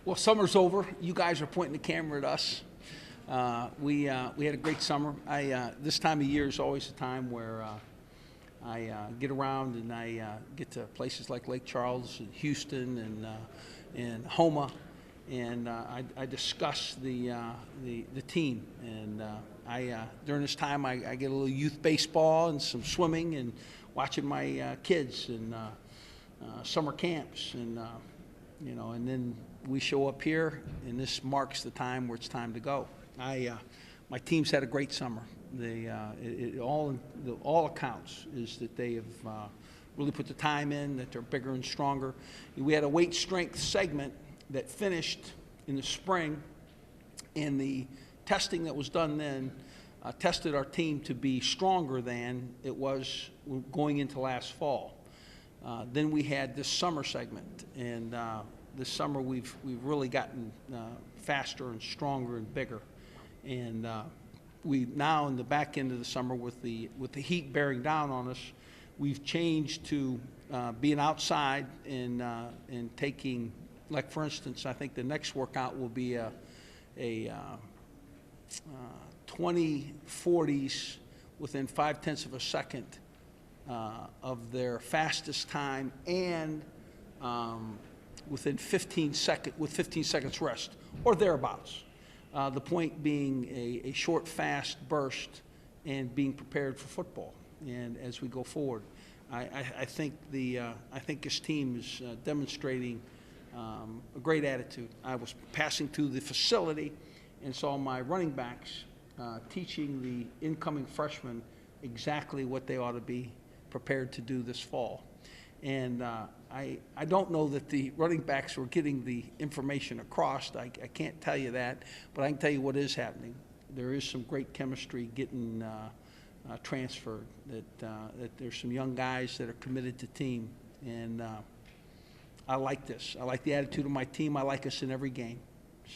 Well, summer's over. You guys are pointing the camera at us. We had a great summer. This time of year is always a time where I get around and I get to places like Lake Charles and Houston and Homa, and I discuss the team. And during this time I get a little youth baseball and some swimming and watching my kids and summer camps and and then we show up here, and this marks the time where it's time to go. My team's had a great summer. All accounts is that they have really put the time in, that they're bigger and stronger. We had a weight strength segment that finished in the spring, and the testing that was done then tested our team to be stronger than it was going into last fall. Then we had this summer segment, and this summer we've really gotten faster and stronger and bigger. And we now in the back end of the summer with the heat bearing down on us, we've changed to being outside and taking, like for instance, I think the next workout will be a 20/40s within 0.5 of a second of their fastest time, and within 15 seconds rest or thereabouts. The point being a short, fast burst and being prepared for football. And as we go forward, I think this team is demonstrating a great attitude. I was passing through the facility and saw my running backs teaching the incoming freshmen exactly what they ought to be prepared to do this fall. And I don't know that the running backs were getting the information across. I can't tell you that, but I can tell you what is happening. There is some great chemistry getting transferred, that there's some young guys that are committed to team. And I like this. I like the attitude of my team. I like us in every game.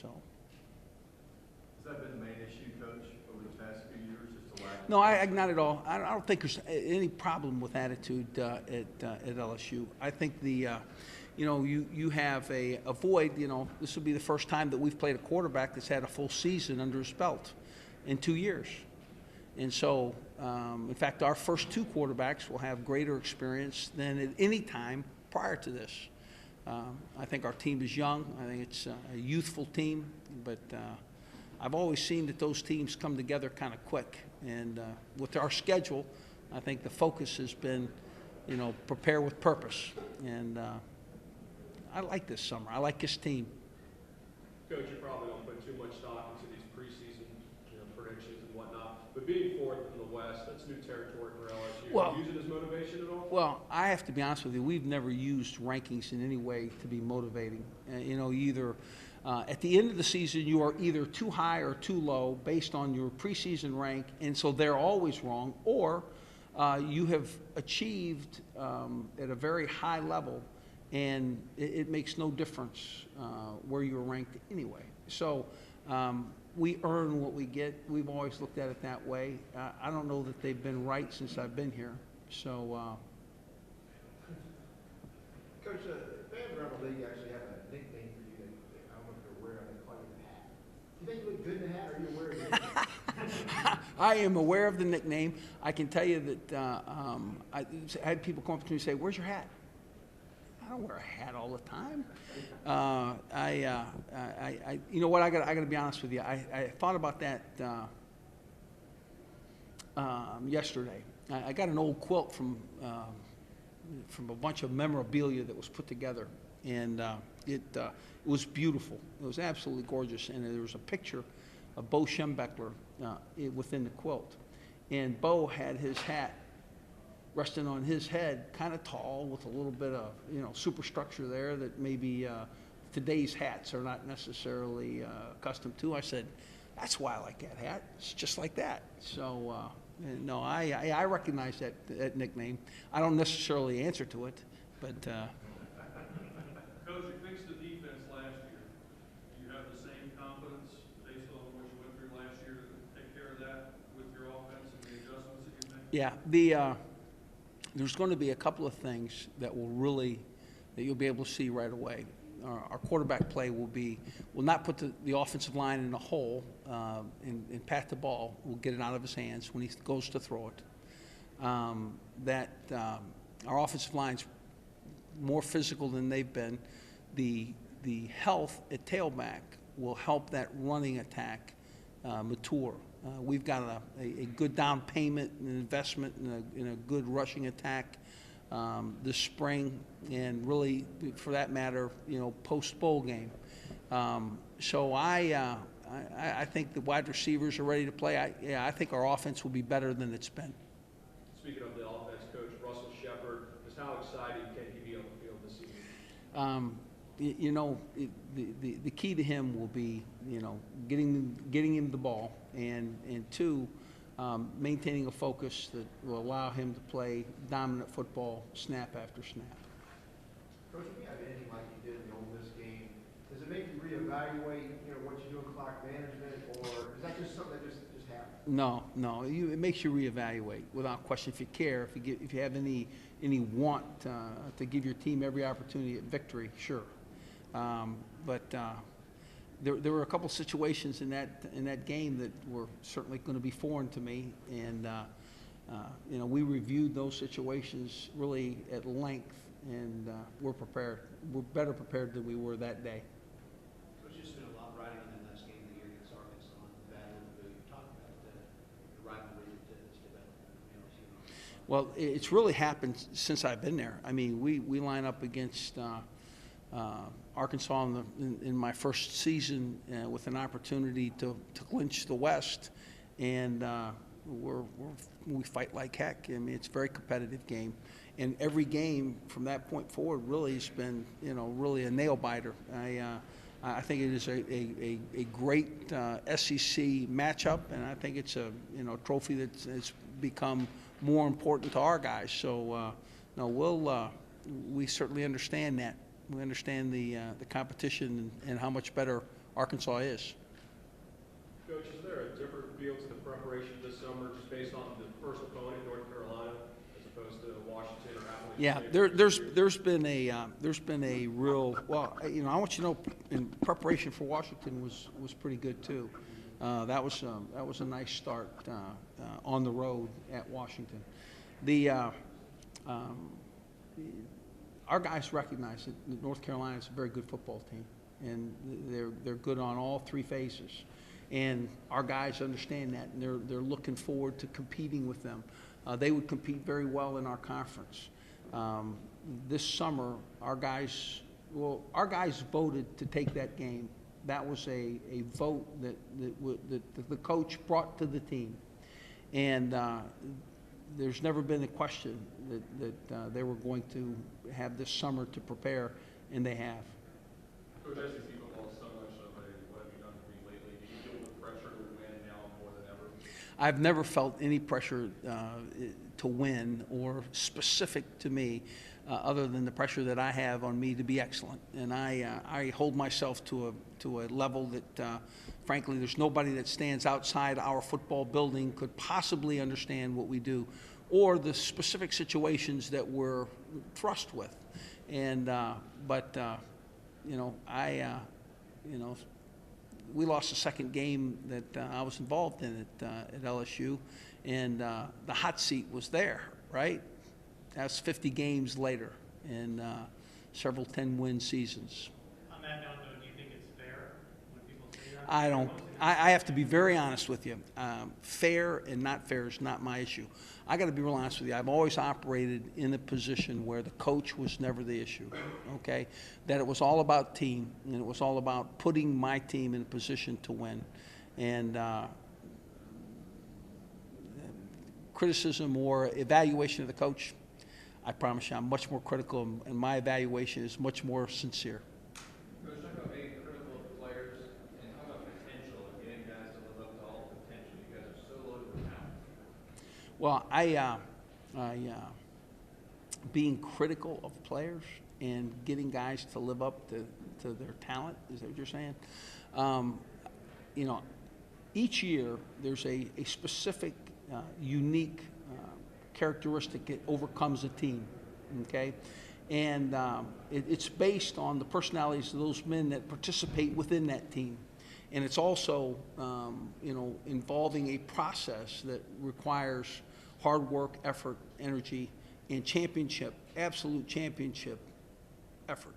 So. Has that been the main issue, Coach, over the past few years, just the lack? No, not at all. I don't think there's any problem with attitude at LSU. I think you have a void. This will be the first time that we've played a quarterback that's had a full season under his belt in 2 years. And so, in fact, our first two quarterbacks will have greater experience than at any time prior to this. I think our team is young. I think it's a youthful team, but I've always seen that those teams come together kind of quick. And with our schedule, I think the focus has been, prepare with purpose. And I like this summer. I like this team. Coach, you probably don't put too much stock into these preseason predictions and whatnot, but being fourth in the West, that's new territory for LSU. Well, do you use it as motivation at all? Well, I have to be honest with you. We've never used rankings in any way to be motivating. Either at the end of the season, you are either too high or too low based on your preseason rank, and so they're always wrong, or you have achieved at a very high level, and it makes no difference where you're ranked anyway. So we earn what we get. We've always looked at it that way. I don't know that they've been right since I've been here. So, Coach, fans around the league actually have a nickname for you. I don't know if you're aware of it. They call you the Hat. Do you think you look good in the hat, or are you aware of it? I am aware of the nickname. I can tell you that I had people come up to me and say, "Where's your hat?" I don't wear a hat all the time. You know what? I got to be honest with you. I thought about that yesterday. I got an old quilt from a bunch of memorabilia that was put together, and it was beautiful. It was absolutely gorgeous, and there was a picture of Bo Schembechler within the quilt, and Bo had his hat resting on his head, kind of tall, with a little bit of superstructure there that maybe today's hats are not necessarily accustomed to. I said, that's why I like that hat. It's just like that. So no, I recognize that nickname. I don't necessarily answer to it, but. Coach, you fixed the defense last year. Do you have the same confidence based on what you went through last year to take care of that with your offense and the adjustments that you made? Yeah, there's going to be a couple of things that you'll be able to see right away. our quarterback play will not put the offensive line in a hole and pat the ball. We'll get it out of his hands when he goes to throw it. Our offensive line's more physical than they've been. The health at tailback will help that running attack mature. We've got a good down payment and investment in a good rushing attack this spring, and really, for that matter, post-bowl game. So I think the wide receivers are ready to play. I think our offense will be better than it's been. Speaking of the offense, Coach, Russell Shepard, just how excited can he be on the field this season? The key to him will be, getting him the ball, and two, maintaining a focus that will allow him to play dominant football snap after snap. Coach, if you have anything like you did in the Ole Miss game, does it make you reevaluate, what you do in clock management, or is that just something that just happens? No, it makes you reevaluate without question. If you care, if you have any want to give your team every opportunity at victory, sure. But there were a couple situations in that game that were certainly going to be foreign to me, and we reviewed those situations really at length, and we're prepared. We're better prepared than we were that day. Coach, you spent a lot riding on that last game of the year against Arkansas and the battle of the Boo. You talked about the rivalry that's developed. Well, it's really happened since I've been there. I mean, we line up against Arkansas in my first season with an opportunity to clinch the West, and we fight like heck. I mean, it's a very competitive game, and every game from that point forward really has been, really a nail biter. I think it is a great SEC matchup, and I think it's a trophy that's become more important to our guys. So we certainly understand that. We understand the competition and how much better Arkansas is. Coach, is there a different feel to the preparation this summer just based on the first opponent, North Carolina, as opposed to Washington or Appalachian Yeah, State? there's been a real, well, I want you to know, in preparation for Washington was pretty good too. That was a nice start on the road at Washington. Our guys recognize that North Carolina is a very good football team, and they're good on all three phases. And our guys understand that, and they're looking forward to competing with them. They would compete very well in our conference. This summer, our guys voted to take that game. That was a vote that the coach brought to the team, and there's never been a question that they were going to have this summer to prepare, and they have. Coach, SEC football is so much of what have you done for me lately? Do you feel the pressure to win now more than ever? I've never felt any pressure to win or specific to me other than the pressure that I have on me to be excellent. And I hold myself to a level that, frankly, there's nobody that stands outside our football building could possibly understand what we do or the specific situations that we're thrust with. And, we lost the second game that I was involved in at LSU, and the hot seat was there, right? That's 50 games later and several 10-win seasons. On that note, though, do you think it's fair when people say that? I don't. I have to be very honest with you. Fair and not fair is not my issue. I got to be real honest with you. I've always operated in a position where the coach was never the issue, okay? That it was all about team, and it was all about putting my team in a position to win. And criticism or evaluation of the coach, I promise you I'm much more critical, and my evaluation is much more sincere. Coach, talk about being critical of players and talk about potential and getting guys to live up to all the potential. You guys are so loaded with talent. Well, being critical of players and getting guys to live up to their talent, is that what you're saying? Each year there's a specific, unique characteristic that overcomes a team, okay? And it's based on the personalities of those men that participate within that team. And it's also, you know, involving a process that requires hard work, effort, energy, and championship, absolute championship effort.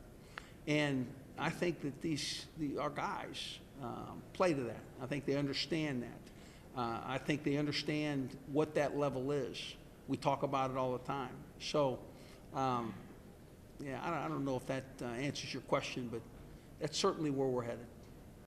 And I think that our guys play to that. I think they understand that. I think they understand what that level is. We talk about it all the time. So, yeah, I don't know if that answers your question, but that's certainly where we're headed.